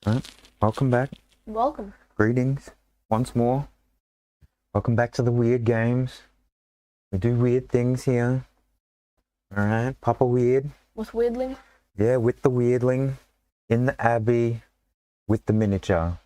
Right. Welcome back. Welcome. Greetings once more. Welcome back to the weird games. We do weird things here. Alright, Papa Weird. With Weirdling? Yeah, with the weirdling. In the abbey. With the miniature.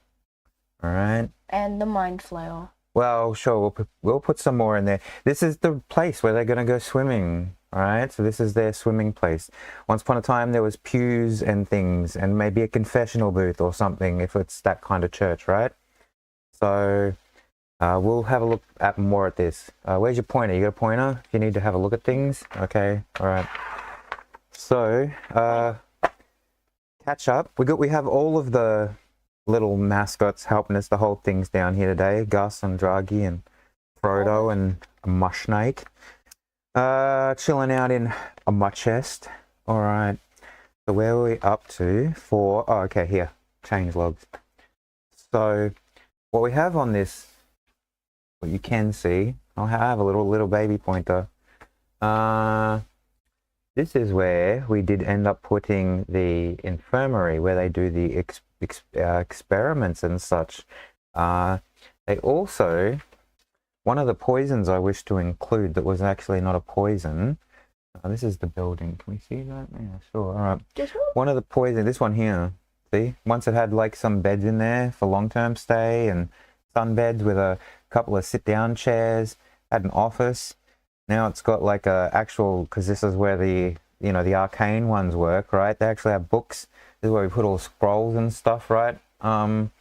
Alright. And the Mind Flayer. Well, sure, we'll put some more in there. This is the place where they're going to go swimming. Alright, so this is their swimming place. Once upon a time there was pews and things, and maybe a confessional booth or something if it's that kind of church, right? So we'll have a look at more at this. Where's your pointer? You got a pointer? If you need to have a look at things? Okay, alright. So, catch up. We have all of the little mascots helping us to hold things down here today. Gus and Draghi and Frodo and a mush snake. Chilling out in my chest. Alright. So where are we up to for... Oh, okay, here. Change logs. So, what we have on this, what you can see, I have a little baby pointer. This is where we did end up putting the infirmary, where they do the experiments and such. They also... One of the poisons I wish to include that was actually not a poison. This is the building. Can we see that? Yeah, sure. All right. This one? One of the poison, this one here. See? Once it had like some beds in there for long-term stay and sunbeds with a couple of sit-down chairs. Had an office. Now it's got like a actual, because this is where the, you know, the arcane ones work, right? They actually have books. This is where we put all scrolls and stuff, right? And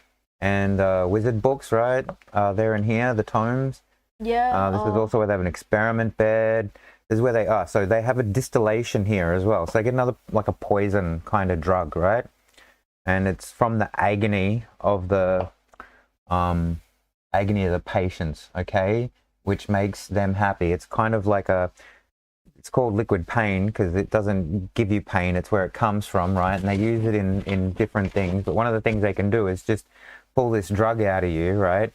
wizard books, right? They're in here, the tomes. Yeah. This is also where they have an experiment bed. This is where they are. So they have a distillation here as well. So they get another, like a poison kind of drug, right? And it's from the agony of the patients, okay? Which makes them happy. It's kind of like it's called liquid pain because it doesn't give you pain. It's where it comes from, right? And they use it in different things. But one of the things they can do is just pull this drug out of you, right?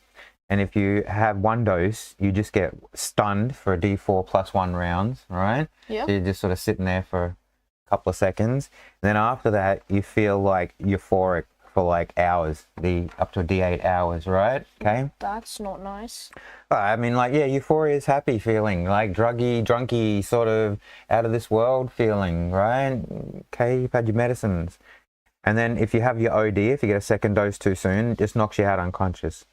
And if you have one dose, you just get stunned for a D4 plus 1 rounds, right? Yeah. So you're just sort of sitting there for a couple of seconds. And then after that, you feel like euphoric for like hours, up to D8 hours, right? Okay. That's not nice. I mean, like, yeah, euphoria is happy feeling, like drunky, sort of out of this world feeling, right? Okay, you've had your medicines. And then if you have your OD, if you get a second dose too soon, it just knocks you out unconscious.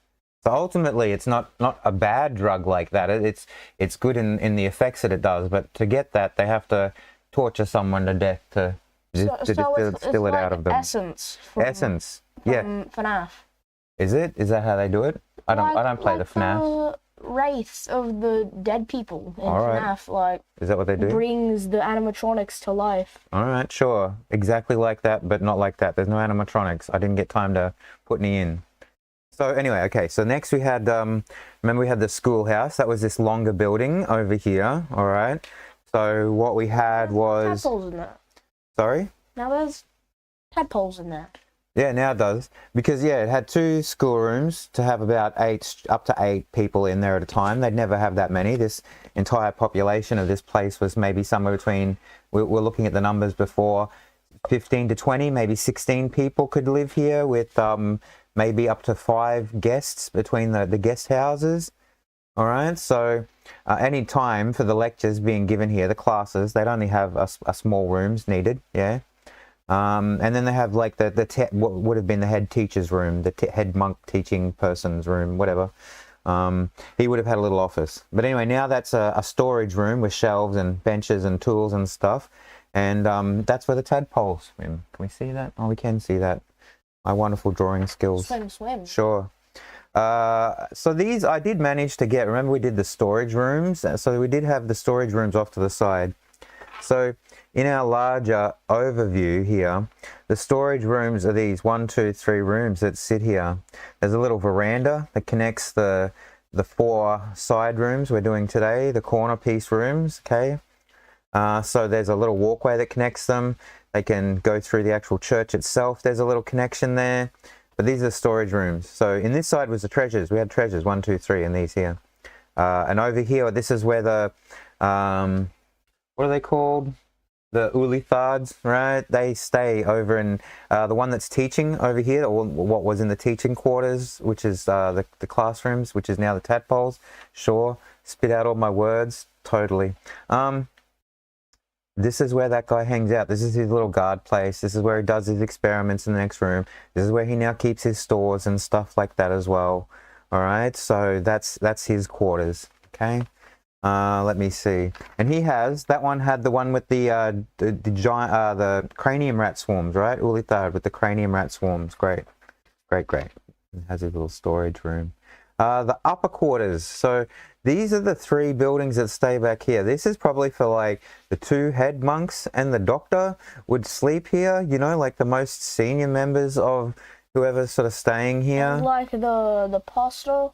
So ultimately, it's not a bad drug like that. It's good in the effects that it does. But to get that, they have to torture someone to death to distill it out of them. Essence. Essence. Yeah. FNAF. Is it? Is that how they do it? I don't play the FNAF. The wraiths of the dead people in FNAF, like. Is that what they do? Brings the animatronics to life. All right, sure. Exactly like that, but not like that. There's no animatronics. I didn't get time to put any in. So anyway, okay, so next we had, remember we had the schoolhouse. That was this longer building over here, all right? So what we had was... Tadpoles in that. Sorry? Now there's tadpoles in that. Yeah, now it does. Because, yeah, it had 2 schoolrooms to have about up to 8 people in there at a time. They'd never have that many. This entire population of this place was maybe somewhere between, we're looking at the numbers before, 15 to 20, maybe 16 people could live here with... maybe up to 5 guests between the guest houses. All right, so any time for the lectures being given here, the classes, they'd only have a small rooms needed, yeah. And then they have like what would have been the head teacher's room, the head monk teaching person's room, whatever. He would have had a little office. But anyway, now that's a storage room with shelves and benches and tools and stuff. And that's where the tadpoles swim. Can we see that? Oh, we can see that. My wonderful drawing skills. Swim. Sure. So these I did manage to get. Remember we did the storage rooms? So we did have the storage rooms off to the side. So in our larger overview here, the storage rooms are these 1, 2, 3 rooms that sit here. There's a little veranda that connects the 4 side rooms we're doing today, the corner piece rooms, okay? So there's a little walkway that connects them. They can go through the actual church itself. There's a little connection there. But these are the storage rooms. So in this side was the treasures. We had treasures, 1, 2, 3 in these here. And over here, this is where the, what are they called? the Ulithards, right? They stay over in the one that's teaching over here, or what was in the teaching quarters, which is the classrooms, which is now the tadpoles. Sure, spit out all my words, totally. This is where that guy hangs out. This is his little guard place. This is where he does his experiments in the next room. This is where he now keeps his stores and stuff like that as well. All right, so that's his quarters. Okay. Let me see. And he has, that one had the one with the giant, the cranium rat swarms, right? Ulithard with the cranium rat swarms. Great. Great, great. It has a little storage room. The upper quarters. So these are the 3 buildings that stay back here. This is probably for like the 2 head monks and the doctor would sleep here, you know, like the most senior members of whoever's sort of staying here. And like the pastor.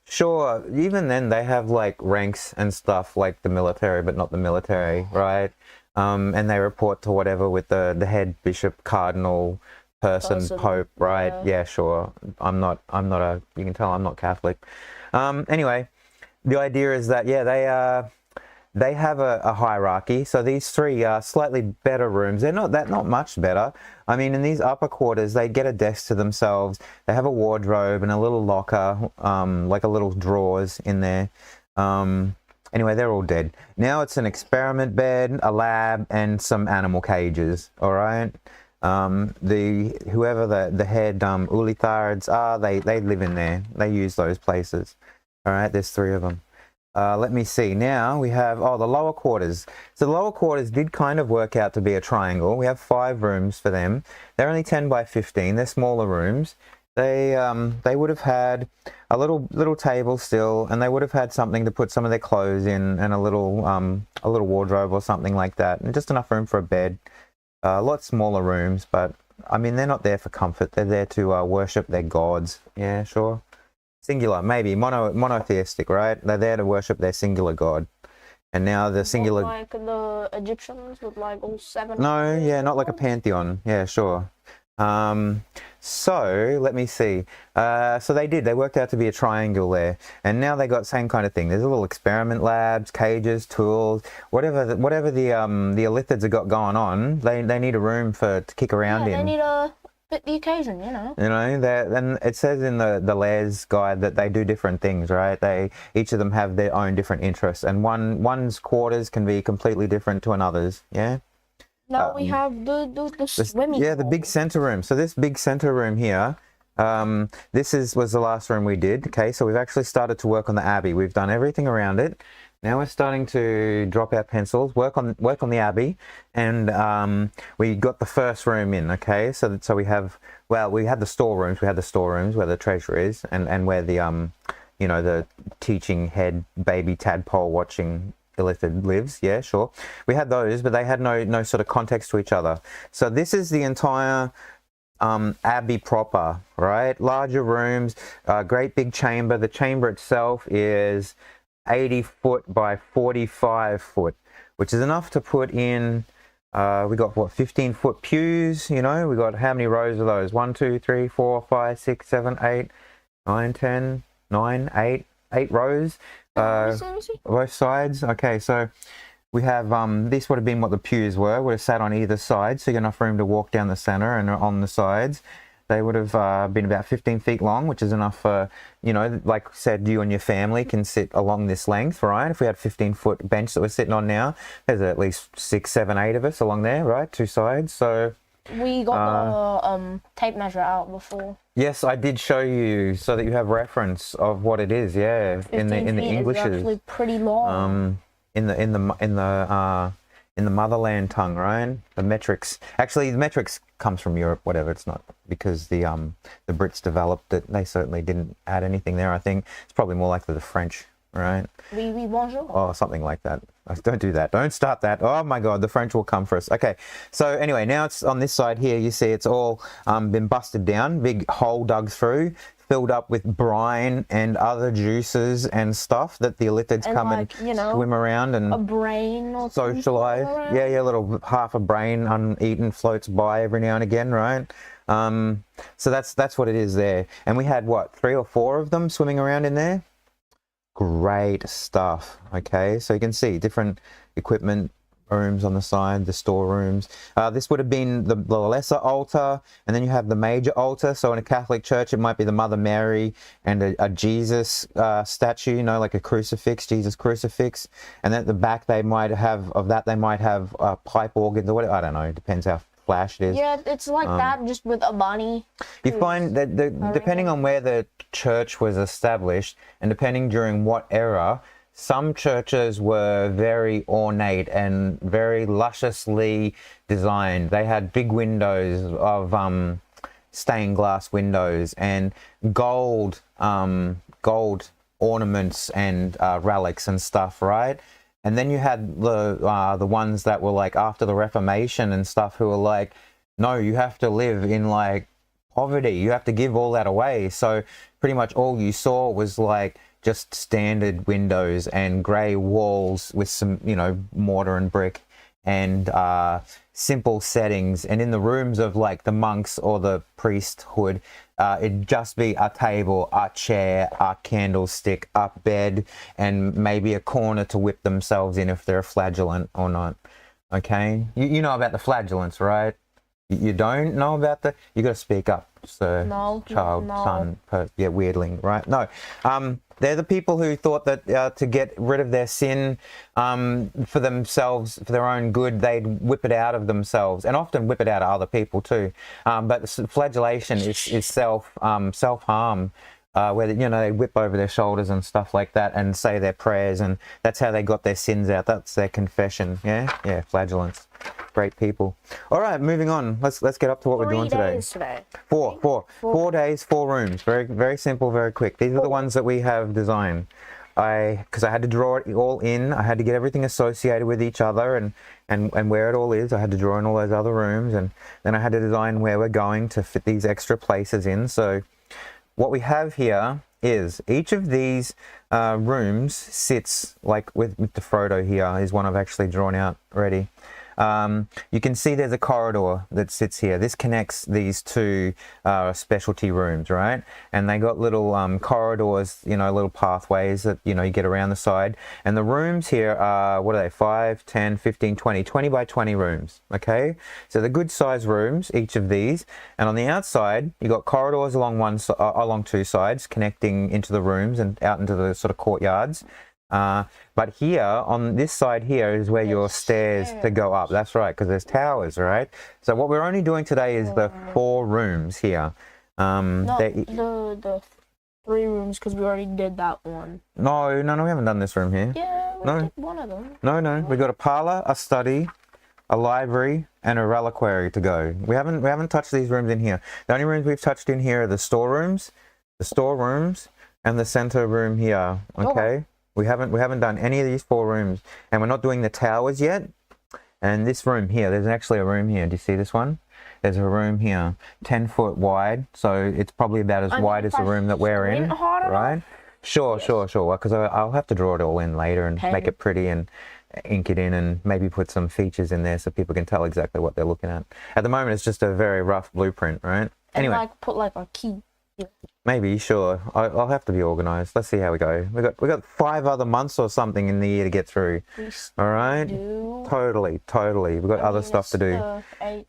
Sure, even then they have like ranks and stuff like the military, but not the military, right? And they report to whatever with the head bishop, cardinal, person, pope, right? Yeah, sure. I'm not a, you can tell I'm not Catholic. Anyway, the idea is that, yeah, they have a hierarchy. So these 3 are slightly better rooms. They're not much better. I mean, in these upper quarters, they get a desk to themselves. They have a wardrobe and a little locker, like a little drawers in there. Anyway, they're all dead. Now it's an experiment bed, a lab, and some animal cages. All right. Whoever the head Ulithards are, they live in there. They use those places. All right. There's 3 of them. Let me see. Now we have, the lower quarters. So the lower quarters did kind of work out to be a triangle. We have 5 rooms for them. They're only 10 by 15. They're smaller rooms. They would have had a little table still, and they would have had something to put some of their clothes in, and a little wardrobe or something like that, and just enough room for a bed. A lot smaller rooms, but I mean, they're not there for comfort. They're there to worship their gods. Yeah, sure. Singular, maybe monotheistic, right? They're there to worship their singular god. And now the singular, like the Egyptians with like all 7. no, yeah, not like a pantheon. Yeah, sure. So let me see. So they worked out to be a triangle there, and now they got same kind of thing. There's a little experiment labs, cages, tools, whatever the Elithids have got going on. They need a room to kick around in. They need a fit the occasion, you know. You know, and it says in the Lairs guide that they do different things, right? Each of them have their own different interests, and one's quarters can be completely different to another's. Yeah. Now we have the swimming pool. The big center room. So this big center room here, this was the last room we did. Okay, so we've actually started to work on the Abbey. We've done everything around it. Now we're starting to drop our pencils, work on the Abbey, and we got the first room in. Okay, so we have, we had the storerooms. We had the storerooms where the treasure is, and where the the teaching head baby tadpole watching Illithid lives. Yeah, sure. We had those, but they had no sort of context to each other. So this is the entire Abbey proper, right? Larger rooms, great big chamber. The chamber itself is 80 foot by 45 foot, which is enough to put in, we got what, 15-foot pews, you know, we got how many rows of those? 1, 2, 3, 4, 5, 6, 7, 8, 9, 10, 9, 8 rows, both sides. Okay, so we have, this would have been what the pews were, would have sat on either side, so you got enough room to walk down the center and on the sides. They would have been about 15 feet long, which is enough for, you know, like I said, you and your family can sit along this length, right? If we had 15-foot bench that we're sitting on now, there's at least 6, 7, 8 of us along there, right? 2 sides, so... We got the tape measure out before. Yes, I did show you so that you have reference of what it is, yeah. In the Englishes. It's actually pretty long. In the motherland tongue, right? The metrics. Actually, the metrics comes from Europe, whatever. It's not because the Brits developed it. They certainly didn't add anything there. I think it's probably more likely the French, right? Oui, bonjour. Oh, something like that. Don't do that. Don't start that. Oh my God, the French will come for us. Okay, so anyway, now it's on this side here. You see it's all been busted down, big hole dug through, filled up with brine and other juices and stuff that the Illithids come like, and swim around and a brain or socialize. Yeah, little half a brain uneaten floats by every now and again, right? So that's what it is there. And we had what, 3 or 4 of them swimming around in there. Great stuff. Okay, so you can see different equipment rooms on the side, the storerooms. This would have been the lesser altar, and then you have the major altar. So in a Catholic church, it might be the Mother Mary and a Jesus statue, you know, like a crucifix, Jesus crucifix. And then at the back, they might have pipe organs or whatever. I don't know. It depends how flash it is. Yeah, it's like that, just with a bunny. You find that depending on where the church was established, and depending during what era, some churches were very ornate and very lusciously designed. They had big windows of stained glass windows and gold ornaments and relics and stuff, right? And then you had the ones that were like after the Reformation and stuff, who were like, no, you have to live in like poverty. You have to give all that away. So pretty much all you saw was like just standard windows and grey walls with some, you know, mortar and brick and simple settings. And in the rooms of like the monks or the priesthood, it'd just be a table, a chair, a candlestick, a bed, and maybe a corner to whip themselves in if they're a flagellant or not. Okay? You know about the flagellants, right? You don't know about the... You got to speak up, sir. No. Child, no. son, yeah, weirdling, right? No. They're the people who thought that to get rid of their sin for themselves, for their own good, they'd whip it out of themselves, and often whip it out of other people too. But flagellation is self-harm, where, you know, they whip over their shoulders and stuff like that and say their prayers, and that's how they got their sins out. That's their confession. Yeah, flagellants. Great people. All right, moving on. Let's get up to what we're doing today. 3 days today. Four days, 4 rooms. Very, very simple, very quick. These are the ones that we have designed. Because I had to draw it all in. I had to get everything associated with each other and where it all is. I had to draw in all those other rooms, and then I had to design where we're going to fit these extra places in. So what we have here is each of these rooms sits like with the Frodo here is one I've actually drawn out already. You can see there's a corridor that sits here. This connects these two specialty rooms, right? And they got little corridors, you know, little pathways that, you know, you get around the side. And the rooms here are, what are they, 5, 10, 15, 20 by 20 rooms, okay? So they're good sized rooms, each of these. And on the outside, you got corridors along along 2 sides, connecting into the rooms and out into the sort of courtyards. But here, on this side here, is where your stairs to go up. That's right, because there's towers, right? So what we're only doing today is the 4 rooms here. No, the 3 rooms, because we already did that one. No, we haven't done this room here. Yeah, we did one of them. No. We got a parlor, a study, a library, and a reliquary to go. We haven't touched these rooms in here. The only rooms we've touched in here are the storerooms, and the center room here. Okay. We haven't done any of these 4 rooms, and we're not doing the towers yet. And this room here, there's actually a room here. Do you see this one? There's a room here, 10 foot wide, so it's probably about as wide as the room that we're in, right? Sure. Because I'll have to draw it all in later and make it pretty and ink it in and maybe put some features in there so people can tell exactly what they're looking at. At the moment, it's just a very rough blueprint, right? Anyway, and like put like a key. Maybe, sure. I'll have to be organised. Let's see how we go. We got 5 other months or something in the year to get through. All right. Totally. We've got other stuff to do. The 8th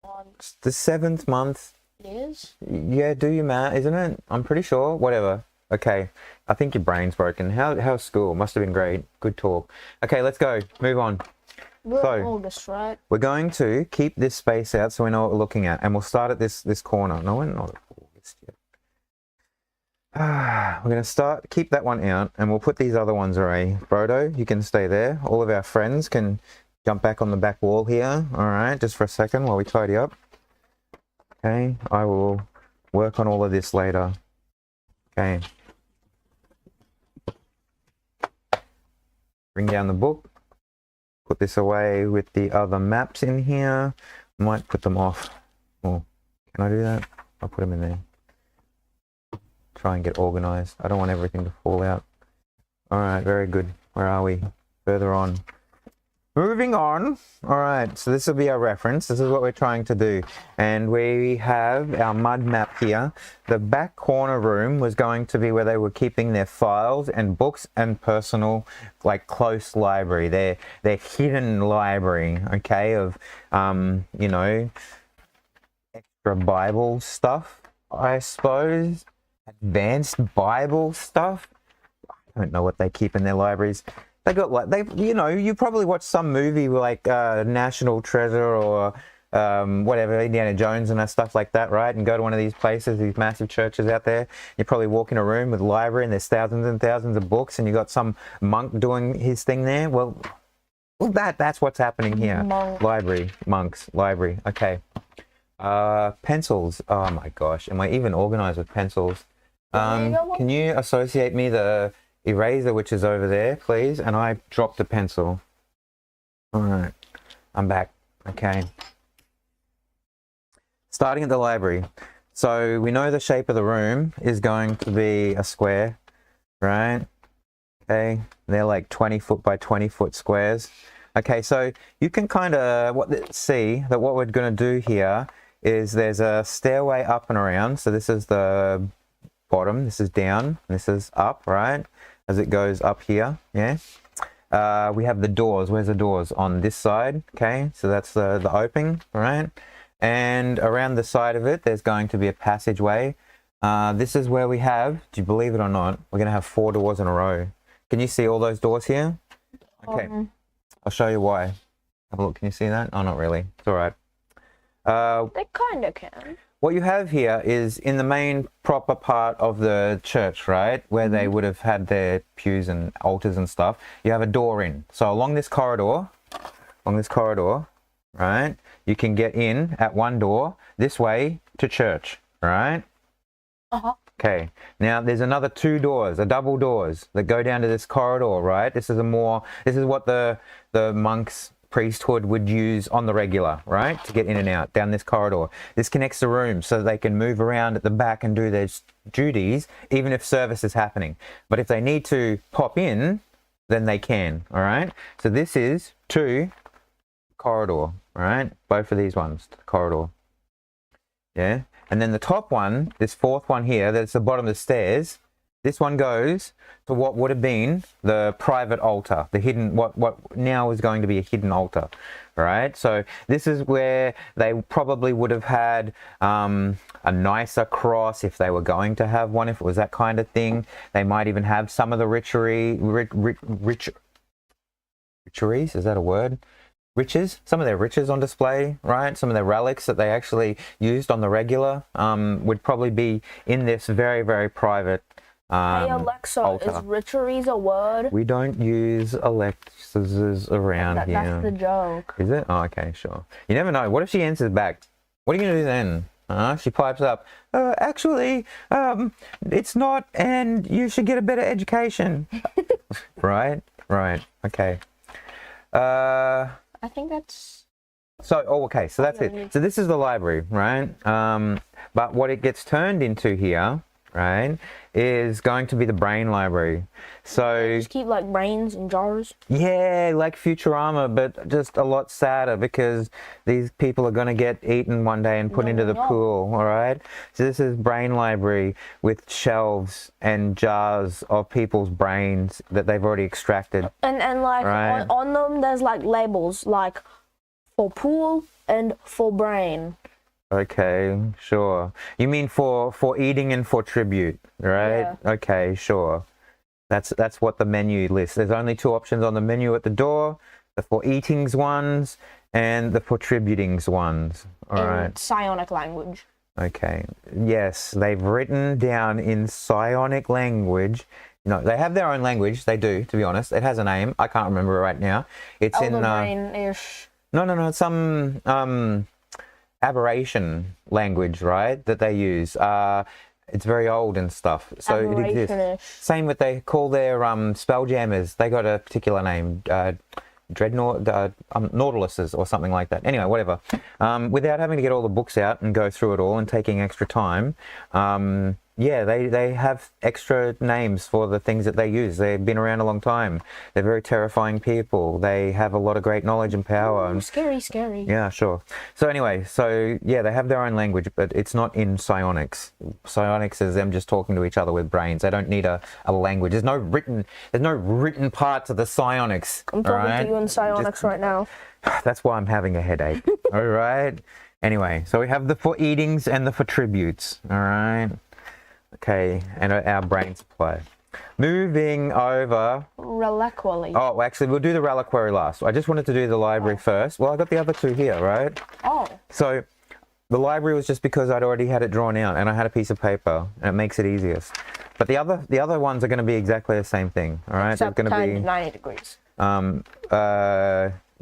month. The 7th month. It is. Yeah, do your math, isn't it? I'm pretty sure. Whatever. Okay. I think your brain's broken. How's school? Must have been great. Good talk. Okay, let's go. Move on. We're in August, right? We're going to keep this space out so we know what we're looking at, and we'll start at this corner. No, we're not at August yet. We're going to keep that one out, and we'll put these other ones away. Frodo, you can stay there. All of our friends can jump back on the back wall here. All right, just for a second while we tidy up. Okay, I will work on all of this later. Okay. Bring down the book. Put this away with the other maps in here. Might put them off. Oh, can I do that? I'll put them in there. Try and get organized. I don't want everything to fall out. All right, very good. Where are we? Further on. moving on. All right, so this will be our reference. This is what we're trying to do. And we have our mud map here. The back corner room was going to be where they were keeping their files and books and personal, like, close library, their hidden library, okay, of, you know, extra Bible stuff, I suppose, advanced Bible stuff. I don't know what they keep in their libraries. They got, like, you know, you probably watch some movie like National Treasure or whatever, Indiana Jones and stuff like that, right? And go to one of these places, these massive churches out there. You probably walk in a room with a library and there's thousands and thousands of books, and you got some monk doing his thing there. Well, that's what's happening here. Library, monks, library. Okay. Pencils. Oh my gosh, am I even organized with pencils? Can you associate me the eraser which is over there, please? And I dropped the pencil. All right, I'm back. Okay. Starting at the library. So we know the shape of the room is going to be a square, right? Okay, they're like 20 foot by 20 foot squares. Okay, so you can kind of see that what we're going to do here is there's a stairway up and around. So this is the bottom, this is down, this is up, right? As it goes up here, yeah. We have the doors. Where's the doors? On this side, okay? So that's the opening, right? And around the side of it, there's going to be a passageway. This is where we have, do you believe it or not, we're going to have 4 doors in a row. Can you see all those doors here? Okay, I'll show you why. Have a look, can you see that? Oh, not really, it's all right. They kind of can. What you have here is in the main proper part of the church, right, where they would have had their pews and altars and stuff, you have a door in. So along this corridor, right, you can get in at one door this way to church, right? Okay, now there's another 2 doors, double doors that go down to this corridor, right? This is what the monks, priesthood would use on the regular, right, to get in and out down this corridor. This connects the rooms so they can move around at the back and do their duties even if service is happening. But if they need to pop in, then they can. All right, so this is 2 corridor, all right, both of these ones, corridor, yeah. And then the top one, this 4th one here, that's the bottom of the stairs, this one goes to what would have been the private altar, the hidden, what now is going to be a hidden altar, right? So this is where they probably would have had a nicer cross if they were going to have one, if it was that kind of thing. They might even have some of the richeries, is that a word? Riches, some of their riches on display, right? Some of their relics that they actually used on the regular would probably be in this very, very private hey Alexa, altar. Is richeries a word? We don't use Alexas around here. That's the joke. Is it? Oh, okay, sure. You never know. What if she answers back? What are you going to do then? She pipes up, actually, it's not, and you should get a better education. Right? Right. Okay. I think that's... So, okay, so that's it. So this is the library, right? But what it gets turned into here, right, is going to be the brain library. So just keep like brains in jars. Yeah, like Futurama, but just a lot sadder because these people are going to get eaten one day and put into the pool, all right? So this is brain library with shelves and jars of people's brains that they've already extracted. And like on them there's like labels like for pool and for brain. Okay, sure. You mean for eating and for tribute, right? Yeah. Okay, sure. That's what the menu lists. There's only 2 options on the menu at the door: the for eatings ones and the for tributings ones. All right. In psionic language. Okay. Yes, they've written down in psionic language. No, they have their own language. They do, to be honest. It has a name. I can't remember it right now. It's Elder brain-ish. No. It's some aberration language, right, that they use. It's very old and stuff, so it exists. Same with, they call their spelljammers, they got a particular name, dreadnought, nautiluses or something like that. Anyway, whatever. Without having to get all the books out and go through it all and taking extra time, yeah, they have extra names for the things that they use. They've been around a long time. They're very terrifying people. They have a lot of great knowledge and power. Ooh, scary. Yeah, sure. So anyway, so yeah, they have their own language, but it's not in psionics. Psionics is them just talking to each other with brains. They don't need a language. There's no written parts of the psionics. I'm talking to you in psionics right now. That's why I'm having a headache. All right. Anyway, so we have the for eatings and the for tributes. All right. Okay, and our brain supply. Moving over. Reliquary. Oh, actually, we'll do the reliquary last. I just wanted to do the library first. Well, I got the other two here, right? Oh. So the library was just because I'd already had it drawn out and I had a piece of paper, and it makes it easiest. But the other ones are going to be exactly the same thing. All right, Except they're going to be 90 degrees.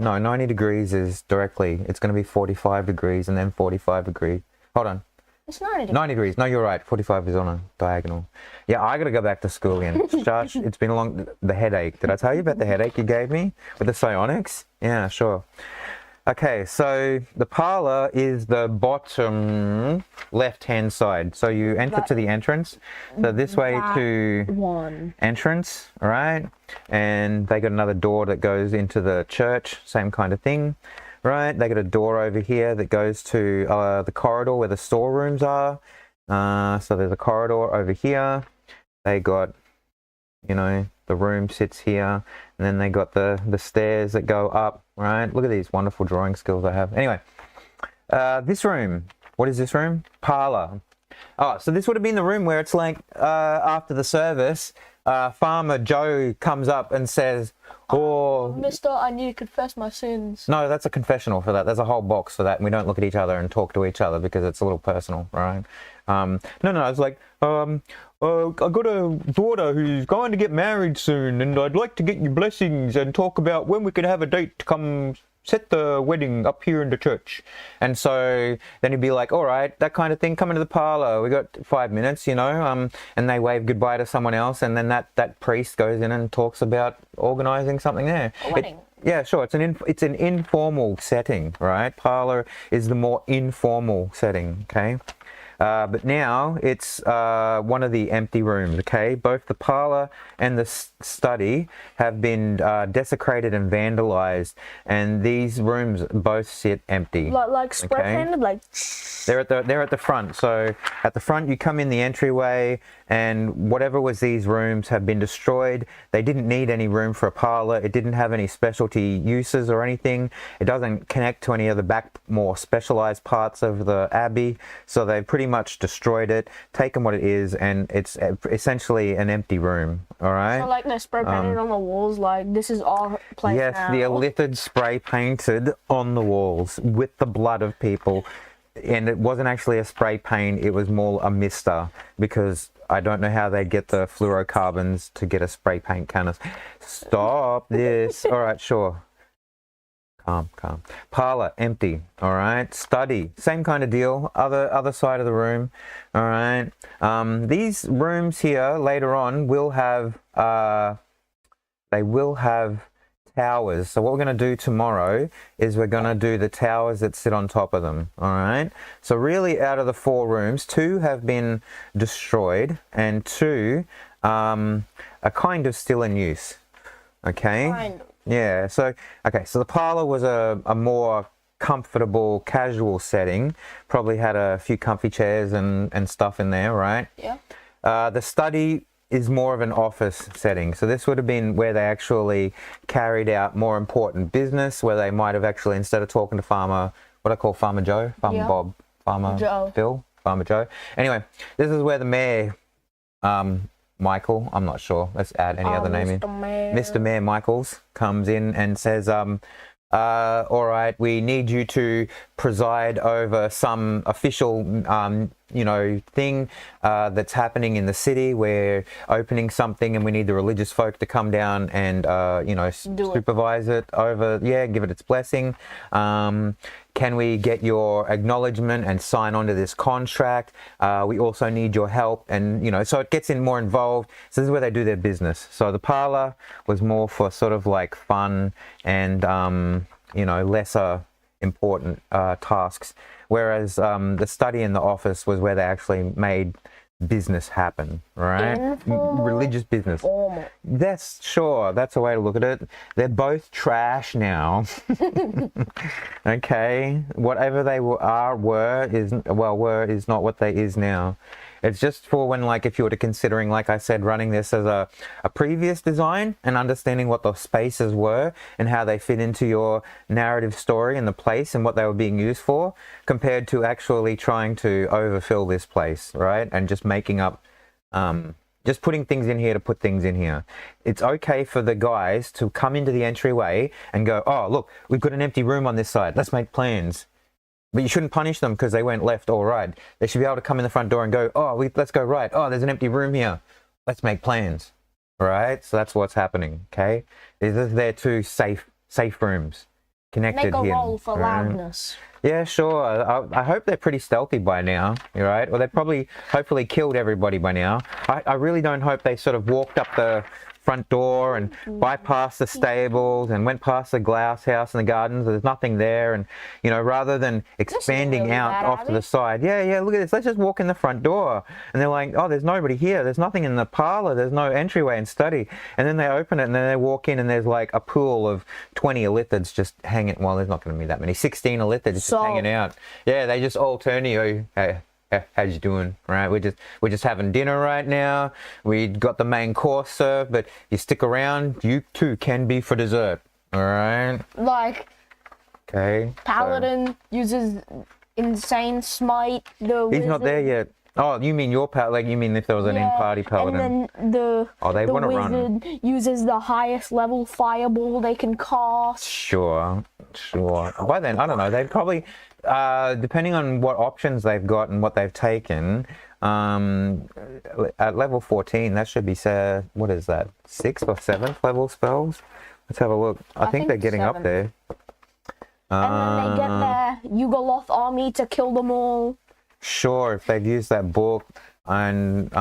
No, 90 degrees is directly. It's going to be 45 degrees and then 45 degrees. Hold on. It's 90 degrees. 90 degrees. No, you're right. 45 is on a diagonal. Yeah, I got to go back to school again. Josh, it's been a long... The headache. Did I tell you about the headache you gave me with the psionics? Yeah, sure. Okay, so the parlor is the bottom left-hand side. So you enter to the entrance. So this way to entrance, all right? And they got another door that goes into the church, same kind of thing. Right, they got a door over here that goes to the corridor where the storerooms are. So there's a corridor over here. They got, you know, the room sits here, and then they got the stairs that go up. Right, look at these wonderful drawing skills I have. Anyway, this room. What is this room? Parlor. Oh, so this would have been the room where it's like after the service, Farmer Joe comes up and says, "Oh, Mister, I need to confess my sins." No, that's a confessional for that. There's a whole box for that, and we don't look at each other and talk to each other because it's a little personal, right? No, it's like, I got a daughter who's going to get married soon, and I'd like to get your blessings and talk about when we could have a date to come set the wedding up here in the church. And so then he'd be like, all right, that kind of thing, come into the parlor. We got 5 minutes, you know, and they wave goodbye to someone else. And then that priest goes in and talks about organizing something there. A wedding. Yeah, sure. It's an informal setting, right? Parlor is the more informal setting, okay? But now it's one of the empty rooms, okay? Both the parlor and the study have been desecrated and vandalized, and these rooms both sit empty. Like spray painted, like. They're at the front. So at the front, you come in the entryway, and whatever was these rooms have been destroyed. They didn't need any room for a parlor. It didn't have any specialty uses or anything. It doesn't connect to any of the back more specialized parts of the abbey. So they pretty much destroyed it, taken what it is, and it's essentially an empty room. All right. So like they spray painted on the walls, like this is our place yes, now. the illithid spray painted on the walls with the blood of people. And it wasn't actually a spray paint, it was more a mister, because I don't know how they get the fluorocarbons to get a spray paint canister. Stop this. All right, sure. Calm. Parlor, empty. All right. Study, same kind of deal. Other side of the room. All right. These rooms here later on will have towers. So what we're going to do tomorrow is we're going to do the towers that sit on top of them. All right. So really, out of the 4 rooms, 2 have been destroyed, and 2 are kind of still in use. Okay. Kind of. Yeah. So So the parlor was a more comfortable, casual setting. Probably had a few comfy chairs and stuff in there, right? Yeah. The study is more of an office setting. So this would have been where they actually carried out more important business, where they might have actually, instead of talking to Farmer Joe, Farmer Bob, Farmer Joe. Bill, Farmer Joe. Anyway, this is where the mayor, Michael, I'm not sure, let's add any other name in. Mr. Mayor Michaels comes in and says, all right, we need you to preside over some official thing that's happening in the city. We're opening something and we need the religious folk to come down and supervise it over, give it its blessing. Can we get your acknowledgement and sign on to this contract? We also need your help, and so it gets more involved. So this is where they do their business. So the parlor was more for sort of like fun and lesser important tasks, whereas the study in the office was where they actually made business happen, right? Religious business. Formal. That's sure. That's a way to look at it. They're both trash now. Okay, whatever they were is not what they is now. It's just for when, like, if you were to considering, like I said, running this as a previous design and understanding what the spaces were and how they fit into your narrative story and the place and what they were being used for, compared to actually trying to overfill this place, right? And just making up, just putting things in here to put things in here. It's okay for the guys to come into the entryway and go, oh, look, we've got an empty room on this side. Let's make plans. But you shouldn't punish them because they went left or right. They should be able to come in the front door and go, oh, let's go right. Oh, there's an empty room here. Let's make plans. Right? So that's what's happening, okay? These are their two safe rooms connected here. Make a roll for loudness. Yeah, sure. I hope they're pretty stealthy by now, right? Or they probably, hopefully killed everybody by now. I really don't hope they sort of walked up the front door and bypassed the stables and went past the glass house and the gardens. There's nothing there, and you know, rather than expanding really out bad, off to the side, yeah, look at this. Let's just walk in the front door, and they're like, oh, there's nobody here. There's nothing in the parlor. There's no entryway and study. And then they open it, and then they walk in, and there's like a pool of 20 illithids just hanging. Well, there's not going to be that many. 16 illithids just hanging out. Yeah, they just all turn to you. Hey, how's you doing? Right, we're just having dinner right now. We got the main course served, but you stick around, you too can be for dessert. All right. Like. Okay. Paladin uses insane smite. He's not there yet. Oh, you mean your paladin? Like, you mean if there was an in-party paladin? And then the wizard uses the highest level fireball they can cast. Sure. By then, I don't know. They'd probably, depending on what options they've got and what they've taken, at level 14, that should be, what is that, 6th or 7th level spells? Let's have a look. I think they're getting 7th. Up there. And then they get their Yugoloth army to kill them all. Sure, if they've used that book and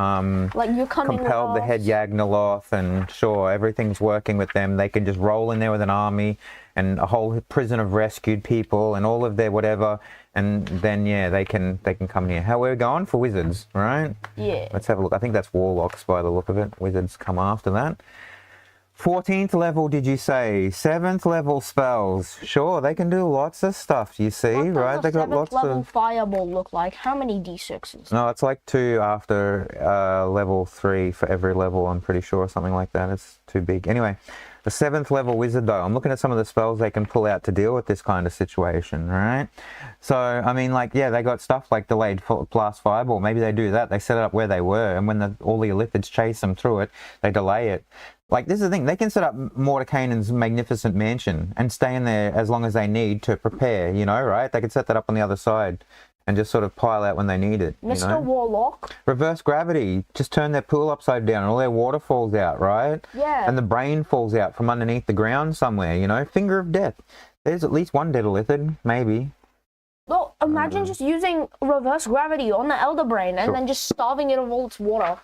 like you're compelled the head Yagnoloth, and sure, everything's working with them, they can just roll in there with an army and a whole prison of rescued people and all of their whatever, and then yeah, they can come here. How we're going for wizards, right? Yeah. Let's have a look. I think that's warlocks by the look of it. Wizards come after that. 14th level, did you say? 7th level spells. Sure, they can do lots of stuff, you see, right? They got lots level of... fireball look like? How many d6s? No, it's like 2 after level 3 for every level, I'm pretty sure, or something like that. It's too big. Anyway, the 7th level wizard, though, I'm looking at some of the spells they can pull out to deal with this kind of situation, right? So, I mean, like, yeah, they got stuff like delayed blast fireball. Maybe they do that. They set it up where they were, and when all the illithids chase them through it, they delay it. Like, this is the thing, they can set up Mordekainen's magnificent mansion and stay in there as long as they need to prepare, you know, right? They could set that up on the other side and just sort of pile out when they need it. Mr. You know? Warlock. Reverse gravity, just turn their pool upside down and all their water falls out, right? Yeah. And the brain falls out from underneath the ground somewhere, you know? Finger of death. There's at least one dead illithid, maybe. Well, imagine just using reverse gravity on the Elder Brain and then just starving it of all its water.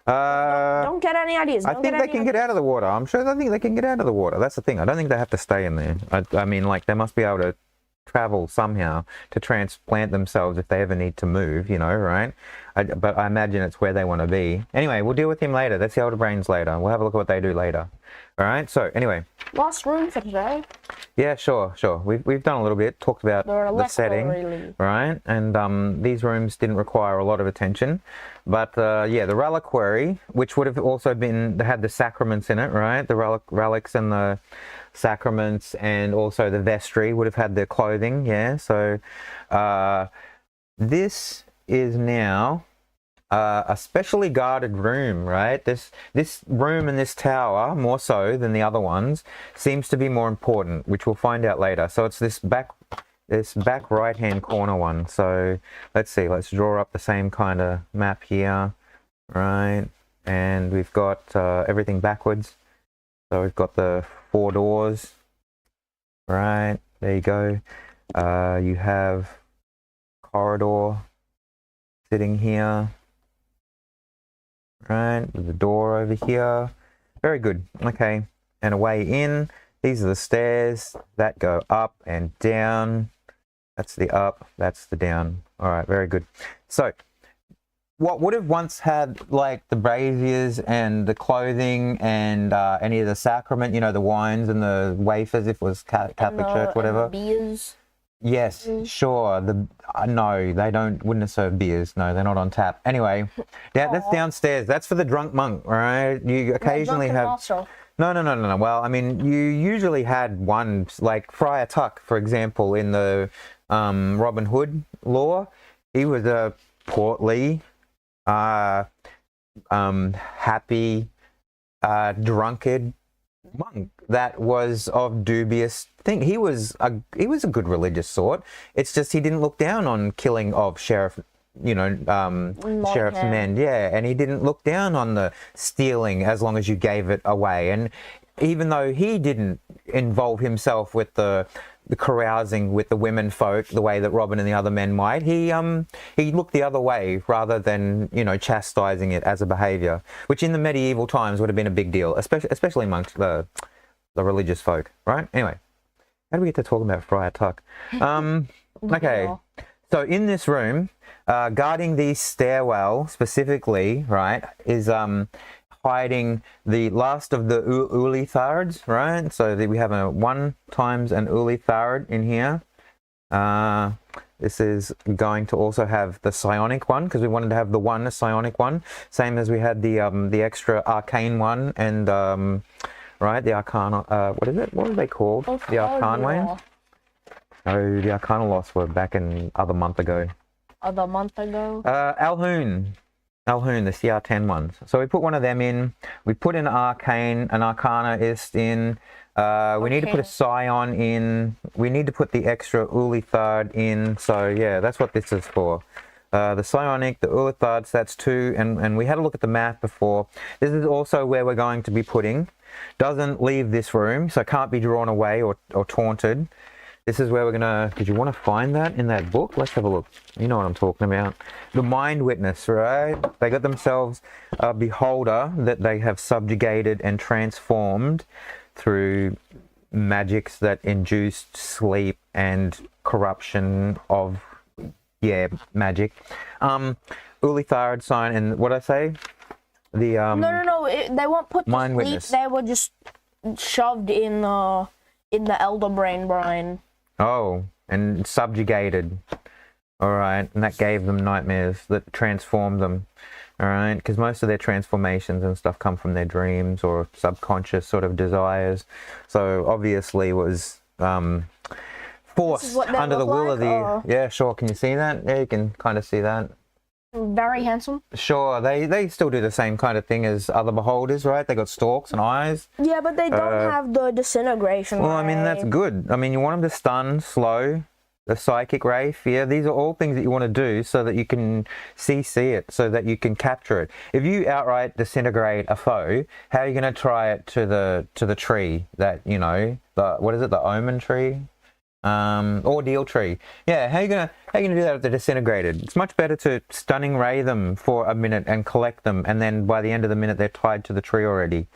Don't get any ideas. I think they can get out of the water. I'm sure they think they can get out of the water. That's the thing. I don't think they have to stay in there. I mean, like, they must be able to travel somehow to transplant themselves if they ever need to move, you know, right? But I imagine it's where they want to be. Anyway, we'll deal with him later. That's the Elder Brains later. We'll have a look at what they do later. All right, so anyway. Last room for today. Yeah, sure. We've done a little bit, talked about the setting, really. Right? And these rooms didn't require a lot of attention. But yeah, the reliquary, which would have also had the sacraments in it, right? The relics and the sacraments, and also the vestry would have had the clothing, yeah? So this is now a specially guarded room, right? This room in this tower, more so than the other ones, seems to be more important, which we'll find out later. So it's this back right hand corner one. So let's see, let's draw up the same kind of map here, right? And we've got everything backwards. So we've got the 4 doors, right? There you go. You have corridor sitting here, right, with the door over here. Very good. Okay, and a way in. These are the stairs that go up and down. That's the up, that's the down. All right, very good. So what would have once had like the braziers and the clothing and any of the sacrament, you know, the wines and the wafers, if it was Catholic Church, whatever. And the beers. Yes, sure. No, they wouldn't have served beers. No, they're not on tap. Anyway, that's downstairs. That's for the drunk monk, right? You occasionally have. No. Well, I mean, you usually had one, like Friar Tuck, for example, in the Robin Hood lore. He was a portly, happy, drunkard monk that was of dubious thing. He was a good religious sort. It's just he didn't look down on killing of sheriff's men. Yeah, and he didn't look down on the stealing as long as you gave it away. And even though he didn't involve himself with the carousing with the women folk the way that Robin and the other men might, he looked the other way rather than, you know, chastising it as a behavior, which in the medieval times would have been a big deal, especially amongst the religious folk, right? Anyway, how do we get to talk about Friar Tuck? Okay, so in this room, guarding the stairwell specifically, right, is hiding the last of the Ulithards, right? So we have a 1 times an Ulithard in here. This is going to also have the psionic one, because we wanted to have the psionic one, same as we had the extra arcane one, and right, the arcana, what is it? What are they called? The arcane one? No, the Arcanoloths were back in a month ago. Alhoon, the CR10 ones. So we put one of them in. We put an arcane, an arcanaist in. We need to put a scion in. We need to put the extra Ulithard in. So yeah, that's what this is for. The psionic, the Ulithards, that's 2. And we had a look at the math before. This is also where we're going to be putting. Doesn't leave this room, so can't be drawn away or taunted. This is where we're gonna. Did you want to find that in that book? Let's have a look. You know what I'm talking about. The mind witness, right? They got themselves a beholder that they have subjugated and transformed through magics that induced sleep and corruption of, magic. Ulithard sign, and what I say? The No. They weren't put to mind sleep. witness. They were just shoved in the elder brain brine. Oh, and subjugated. All right, and that gave them nightmares that transformed them. All right, because most of their transformations and stuff come from their dreams or subconscious sort of desires. So obviously it was forced under the will of the. Yeah, sure. Can you see that? Yeah, you can kind of see that. Very handsome. Sure, they still do the same kind of thing as other beholders, right? They got stalks and eyes. Yeah, but they don't have the disintegration ray. Well, I mean, that's good. I mean, you want them to stun, slow, the psychic ray, fear. These are all things that you want to do so that you can see it, so that you can capture it. If you outright disintegrate a foe, how are you going to try it to the tree that, you know, what is it, the omen tree? Ordeal tree. Yeah, how you gonna do that if they're disintegrated? It's much better to stunning ray them for a minute and collect them, and then by the end of the minute they're tied to the tree already.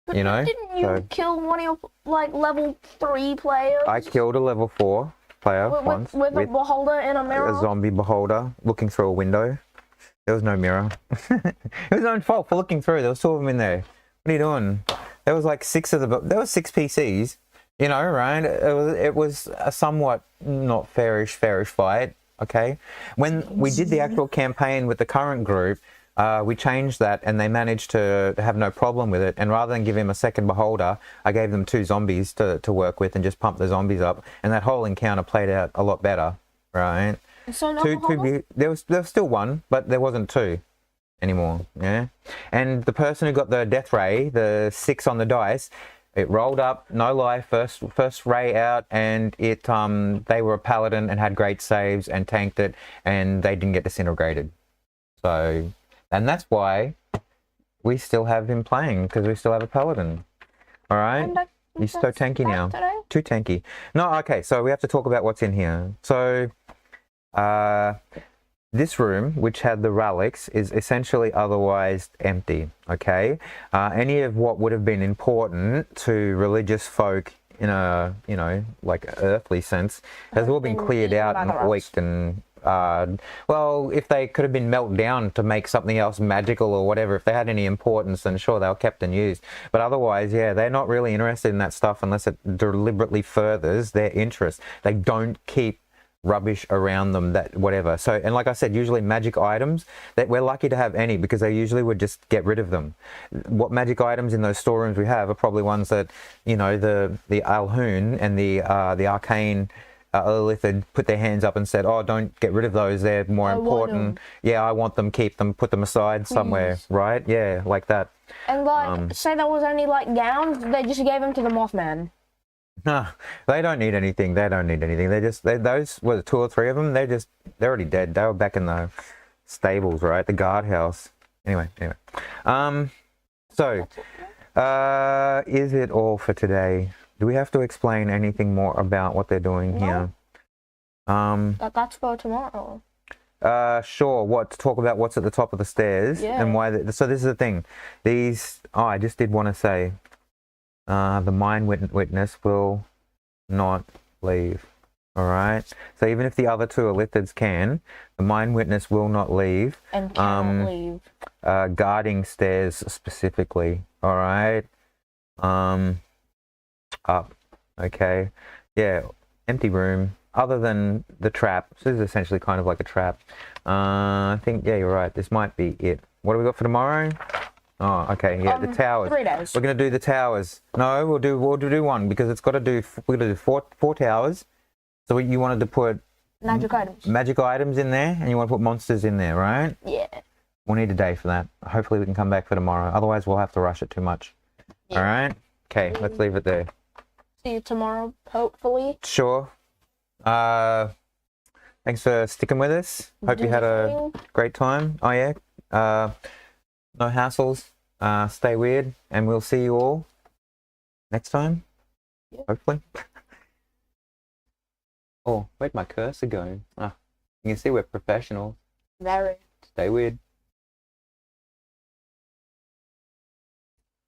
But you know? Didn't you kill one of your level 3 players? I killed a level 4 player once with a beholder in a mirror. A zombie beholder looking through a window. There was no mirror. It was his own fault for looking through. There was 2 of them in there. What are you doing? There was like 6 of them. There were 6 PCs. You know, right? It was a somewhat not fairish fight, okay? When we did the actual campaign with the current group, we changed that and they managed to have no problem with it. And rather than give him a second beholder, I gave them 2 zombies to work with and just pump the zombies up. And that whole encounter played out a lot better, right? So no beholder? There was still 1, but there wasn't 2 anymore, yeah? And the person who got the death ray, the 6 on the dice, it rolled up, no lie, first ray out, and it they were a paladin and had great saves and tanked it, and they didn't get disintegrated. So, and that's why we still have him playing, because we still have a paladin. All right, he's so tanky now. Today? Too tanky. No, okay. So we have to talk about what's in here. So, this room, which had the relics, is essentially otherwise empty, okay? Any of what would have been important to religious folk in a, you know, like earthly sense, has all been cleared out and oiked and well, if they could have been melted down to make something else magical or whatever, if they had any importance, then sure, they were kept and used. But otherwise, yeah, they're not really interested in that stuff unless it deliberately furthers their interest. They don't keep rubbish around them, that whatever. So, and like I said, usually magic items, that we're lucky to have any, because they usually would just get rid of them. What magic items in those storerooms we have are probably ones that, you know, the Alhoon and the arcane Lithid put their hands up and said, oh, don't get rid of those, they're more important. Yeah, I want them, keep them, put them aside somewhere, right? Yeah, like that. And like, say that was only like gowns, they just gave them to the Mothman. No, they don't need anything. They don't need anything. Those were 2 or 3 of them. They're already dead. They were back in the stables, right? The guardhouse. Anyway. So, is it all for today? Do we have to explain anything more about what they're doing here? That's for tomorrow. Sure. Talk about what's at the top of the stairs and why. So this is the thing. These. Oh, I just did want to say. The mind witness will not leave. All right. So even if the other 2 Lithids can, the mind witness will not leave. And cannot leave. Guarding stairs specifically. All right. Up. Okay. Yeah. Empty room. Other than the trap. So this is essentially kind of like a trap. I think, yeah, you're right. This might be it. What do we got for tomorrow? Oh, okay. Yeah, the towers. 3 days. We're gonna do the towers. No, we'll do 1 because it's got to do. We're gonna do four towers. So you wanted to put magic items in there, and you want to put monsters in there, right? Yeah. We'll need a day for that. Hopefully, we can come back for tomorrow. Otherwise, we'll have to rush it too much. Yeah. All right. Okay. Let's leave it there. See you tomorrow, hopefully. Sure. Thanks for sticking with us. Hope you had a great time. Oh yeah. No hassles. Stay weird, and we'll see you all next time. Yeah. Hopefully. Oh, where'd my cursor go? Ah, you can see we're professionals. Very. Stay weird.